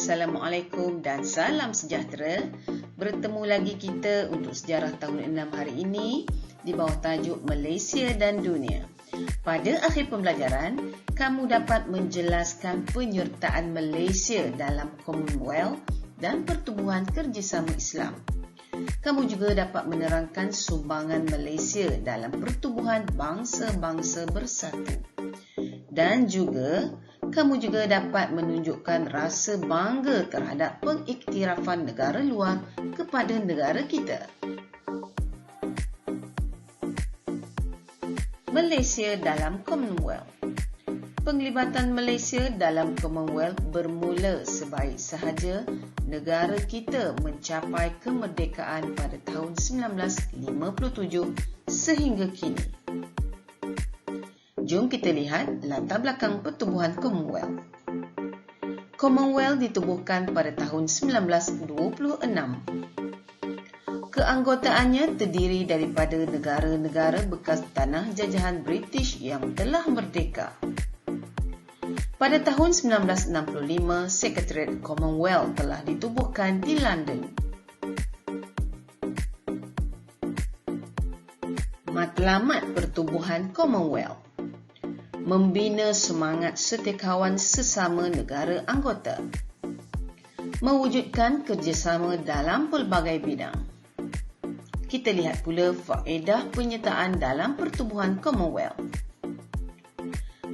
Assalamualaikum dan salam sejahtera. Bertemu lagi kita untuk sejarah tahun 6 hari ini di bawah tajuk Malaysia dan Dunia. Pada akhir pembelajaran, kamu dapat menjelaskan penyertaan Malaysia dalam Commonwealth dan Pertubuhan Kerjasama Islam. Kamu juga dapat menerangkan sumbangan Malaysia dalam Pertubuhan Bangsa-Bangsa Bersatu. Dan juga, kamu juga dapat menunjukkan rasa bangga terhadap pengiktirafan negara luar kepada negara kita. Malaysia dalam Commonwealth. Penglibatan Malaysia dalam Commonwealth bermula sebaik sahaja negara kita mencapai kemerdekaan pada tahun 1957 sehingga kini. Jom kita lihat latar belakang pertubuhan Commonwealth. Commonwealth ditubuhkan pada tahun 1926. Keanggotaannya terdiri daripada negara-negara bekas tanah jajahan British yang telah merdeka. Pada tahun 1965, Sekretariat Commonwealth telah ditubuhkan di London. Matlamat pertubuhan Commonwealth: membina semangat setiakawan sesama negara anggota, mewujudkan kerjasama dalam pelbagai bidang. Kita lihat pula faedah penyertaan dalam pertubuhan Commonwealth.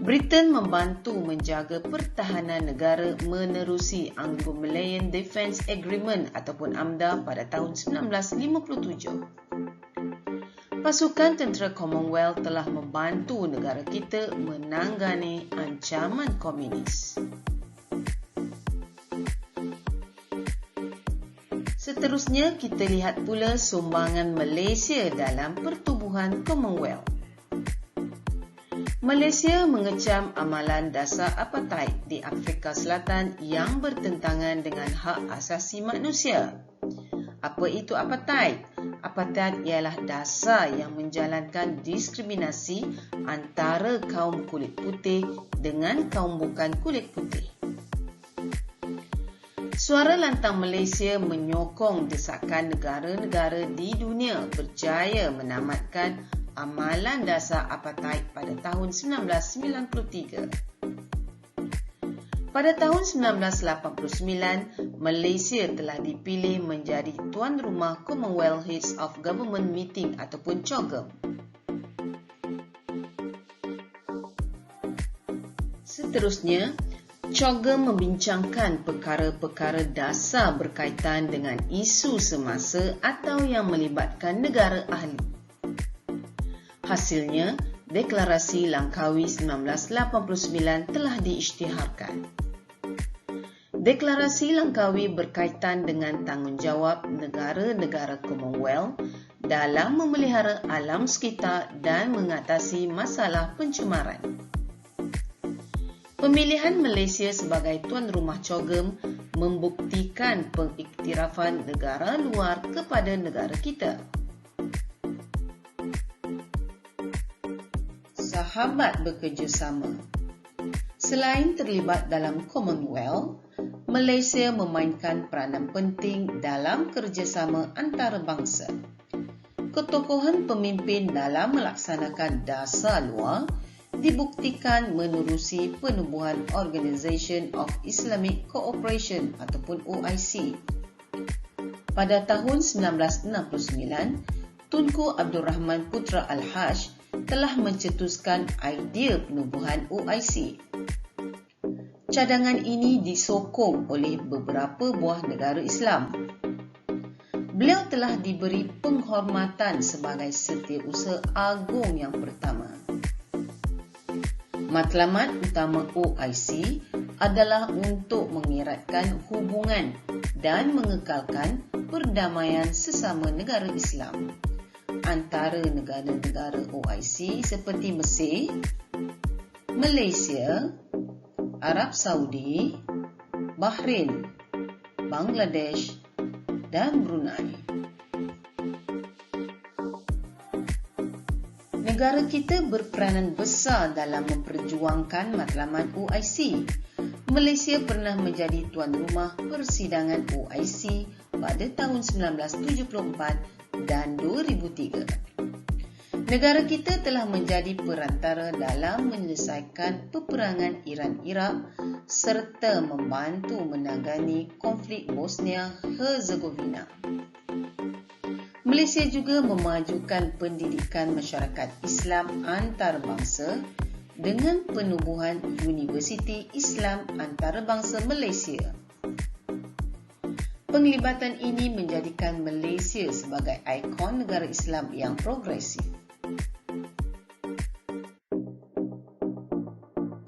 Britain membantu menjaga pertahanan negara menerusi Anglo-Malayan Defence Agreement ataupun AMDA pada tahun 1957. Pasukan tentera Commonwealth telah membantu negara kita menangani ancaman komunis. Seterusnya, kita lihat pula sumbangan Malaysia dalam pertubuhan Commonwealth. Malaysia mengecam amalan dasar apartheid di Afrika Selatan yang bertentangan dengan hak asasi manusia. Apa itu apartheid? Apartheid ialah dasar yang menjalankan diskriminasi antara kaum kulit putih dengan kaum bukan kulit putih. Suara Lantang Malaysia menyokong desakan negara-negara di dunia berjaya menamatkan amalan dasar apartheid pada tahun 1993. Pada tahun 1989, Malaysia telah dipilih menjadi tuan rumah Commonwealth Heads of Government Meeting ataupun COGM. Seterusnya, COGM membincangkan perkara-perkara dasar berkaitan dengan isu semasa atau yang melibatkan negara ahli. Hasilnya, Deklarasi Langkawi 1989 telah diisytiharkan. Deklarasi Langkawi berkaitan dengan tanggungjawab negara-negara Commonwealth dalam memelihara alam sekitar dan mengatasi masalah pencemaran. Pemilihan Malaysia sebagai tuan rumah COGM membuktikan pengiktirafan negara luar kepada negara kita. Sahabat bekerjasama. Selain terlibat dalam Commonwealth, Malaysia memainkan peranan penting dalam kerjasama antarabangsa. Ketokohan pemimpin dalam melaksanakan dasar luar dibuktikan menerusi penubuhan Organisation of Islamic Cooperation ataupun OIC. Pada tahun 1969, Tunku Abdul Rahman Putra Al-Haj telah mencetuskan idea penubuhan OIC. Cadangan ini disokong oleh beberapa buah negara Islam. Beliau telah diberi penghormatan sebagai setiausaha agung yang pertama. Matlamat utama OIC adalah untuk mengeratkan hubungan dan mengekalkan perdamaian sesama negara Islam antara negara-negara OIC seperti Mesir, Malaysia, Arab Saudi, Bahrain, Bangladesh dan Brunei. Negara kita berperanan besar dalam memperjuangkan matlamat OIC. Malaysia pernah menjadi tuan rumah persidangan OIC pada tahun 1974 dan 2003. Negara kita telah menjadi perantara dalam menyelesaikan peperangan Iran-Iraq serta membantu menangani konflik Bosnia-Herzegovina. Malaysia juga memajukan pendidikan masyarakat Islam antarabangsa dengan penubuhan Universiti Islam Antarabangsa Malaysia. Penglibatan ini menjadikan Malaysia sebagai ikon negara Islam yang progresif.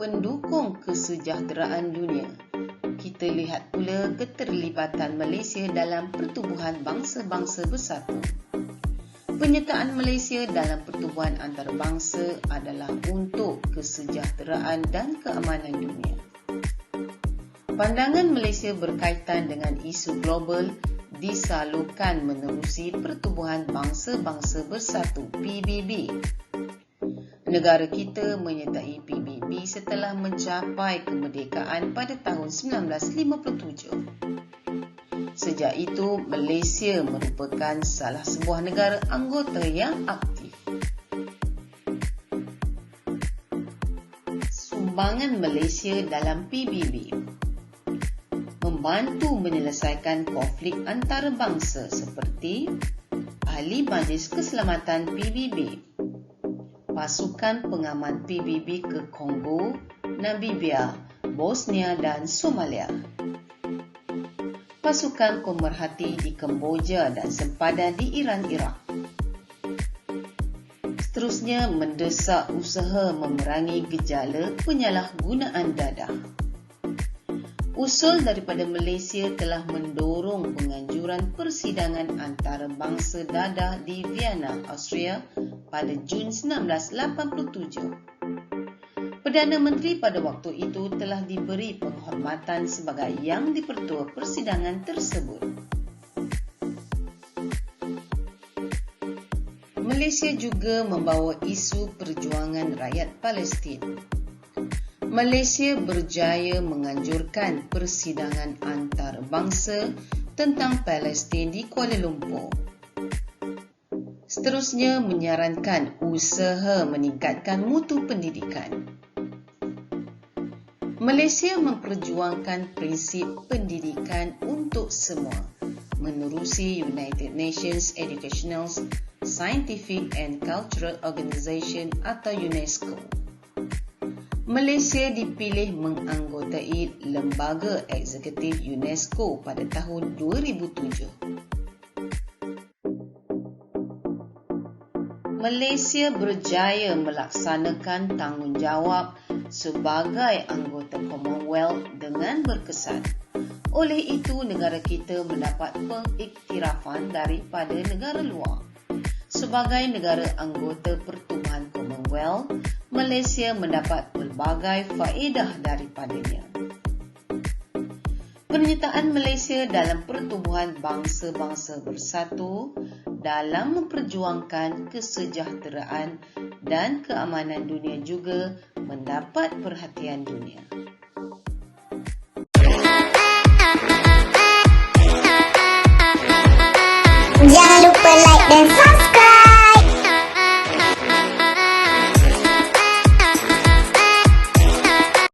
Pendukung kesejahteraan dunia. Kita lihat pula keterlibatan Malaysia dalam pertubuhan bangsa-bangsa bersatu. Penyertaan Malaysia dalam pertubuhan antarabangsa adalah untuk kesejahteraan dan keamanan dunia. Pandangan Malaysia berkaitan dengan isu global disalurkan menerusi Pertubuhan Bangsa-Bangsa Bersatu PBB. Negara kita menyertai PBB setelah mencapai kemerdekaan pada tahun 1957. Sejak itu, Malaysia merupakan salah sebuah negara anggota yang aktif. Sumbangan Malaysia dalam PBB membantu menyelesaikan konflik antarabangsa seperti Ahli Majlis Keselamatan PBB, pasukan pengaman PBB ke Kongo, Namibia, Bosnia dan Somalia, pasukan pemerhati di Kemboja dan sempadan di Iran-Iraq. Seterusnya, mendesak usaha memerangi gejala penyalahgunaan dadah. Usul daripada Malaysia telah mendorong penganjuran persidangan antarabangsa dadah di Vienna, Austria pada Jun 1987. Perdana Menteri pada waktu itu telah diberi penghormatan sebagai Yang di-Pertua persidangan tersebut. Malaysia juga membawa isu perjuangan rakyat Palestin. Malaysia berjaya menganjurkan persidangan antarabangsa tentang Palestin di Kuala Lumpur. Seterusnya, menyarankan usaha meningkatkan mutu pendidikan. Malaysia memperjuangkan prinsip pendidikan untuk semua menerusi United Nations Educational, Scientific and Cultural Organization atau UNESCO. Malaysia dipilih menganggotai Lembaga Eksekutif UNESCO pada tahun 2007. Malaysia berjaya melaksanakan tanggungjawab sebagai anggota Commonwealth dengan berkesan. Oleh itu, negara kita mendapat pengiktirafan daripada negara luar. Sebagai negara anggota Pertubuhan Commonwealth, Malaysia mendapat pelbagai faedah daripadanya. Penyertaan Malaysia dalam Pertubuhan Bangsa-Bangsa Bersatu dalam memperjuangkan kesejahteraan dan keamanan dunia juga mendapat perhatian dunia. Jangan lupa like dan subscribe.